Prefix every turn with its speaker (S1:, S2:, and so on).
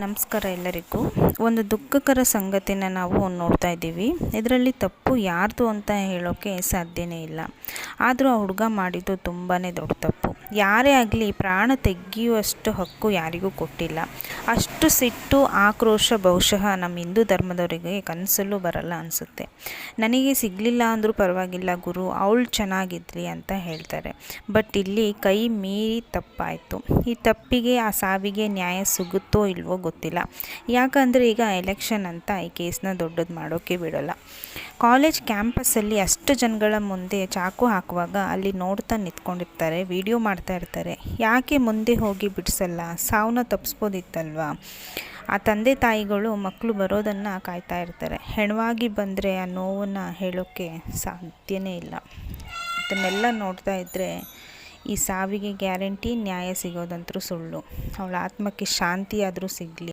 S1: ನಮಸ್ಕಾರ ಎಲ್ಲರಿಗೂ. ಒಂದು ದುಃಖಕರ ಸಂಗತಿನ ನಾವು ನೋಡ್ತಾ ಇದ್ದೀವಿ. ಇದರಲ್ಲಿ ತಪ್ಪು ಯಾರ್ದು ಅಂತ ಹೇಳೋಕ್ಕೆ ಸಾಧ್ಯನೇ ಇಲ್ಲ. ಆದರೂ ಆ ಹುಡುಗ ಮಾಡಿದ್ದು ತುಂಬಾ ದೊಡ್ಡ ತಪ್ಪು. ಯಾರೇ ಆಗಲಿ ಪ್ರಾಣ ತೆಗೆಯುವಷ್ಟು ಹಕ್ಕು ಯಾರಿಗೂ ಕೊಟ್ಟಿಲ್ಲ. ಅಷ್ಟು ಸಿಟ್ಟು ಆಕ್ರೋಶ ಬಹುಶಃ ನಮ್ಮ ಹಿಂದೂ ಧರ್ಮದವರಿಗೆ ಕನಸಲ್ಲೂ ಬರಲ್ಲ ಅನಿಸುತ್ತೆ. ನನಗೆ ಸಿಗಲಿಲ್ಲ ಅಂದರೂ ಪರವಾಗಿಲ್ಲ ಗುರು, ಅವಳು ಚೆನ್ನಾಗಿದ್ಲಿ ಅಂತ ಹೇಳ್ತಾರೆ. ಬಟ್ ಇಲ್ಲಿ ಕೈ ಮೀರಿ ತಪ್ಪಾಯಿತು. ಈ ತಪ್ಪಿಗೆ, ಆ ಸಾವಿಗೆ ನ್ಯಾಯ ಸಿಗುತ್ತೋ ಇಲ್ವೋ ಗೊತ್ತಿಲ್ಲ. ಯಾಕಂದರೆ ಈಗ ಎಲೆಕ್ಷನ್ ಅಂತ ಈ ಕೇಸ್ನ ದೊಡ್ಡದು ಮಾಡೋಕ್ಕೆ ಬಿಡೋಲ್ಲ. ಕಾಲೇಜ್ ಕ್ಯಾಂಪಸ್ಸಲ್ಲಿ ಅಷ್ಟು ಜನಗಳ ಮುಂದೆ ಚಾಕು ಹಾಕುವಾಗ ಅಲ್ಲಿ ನೋಡ್ತಾ ನಿಂತ್ಕೊಂಡಿರ್ತಾರೆ, ವಿಡಿಯೋ ಮಾಡ್ತಾ ಇರ್ತಾರೆ. ಯಾಕೆ ಮುಂದೆ ಹೋಗಿ ಬಿಡಿಸಲ್ಲ? ಸಾವನ್ನ ತಪ್ಪಿಸ್ಬೋದಿತ್ತಲ್ವ? ಆ ತಂದೆ ತಾಯಿಗಳು ಮಕ್ಕಳು ಬರೋದನ್ನು ಕಾಯ್ತಾ ಇರ್ತಾರೆ. ಹೆಣವಾಗಿ ಬಂದರೆ ಆ ನೋವನ್ನು ಹೇಳೋಕ್ಕೆ ಸಾಧ್ಯನೇ ಇಲ್ಲ. ಇದನ್ನೆಲ್ಲ ನೋಡ್ತಾ ಇದ್ದರೆ ಈ ಸಾವಿಗೆ ಗ್ಯಾರಂಟಿ, ನ್ಯಾಯ ಸಿಗೋದಂತರೂ ಸುಳ್ಳು. ಅವಳ ಆತ್ಮಕ್ಕೆ ಶಾಂತಿ ಆದರೂ ಸಿಗಲಿ.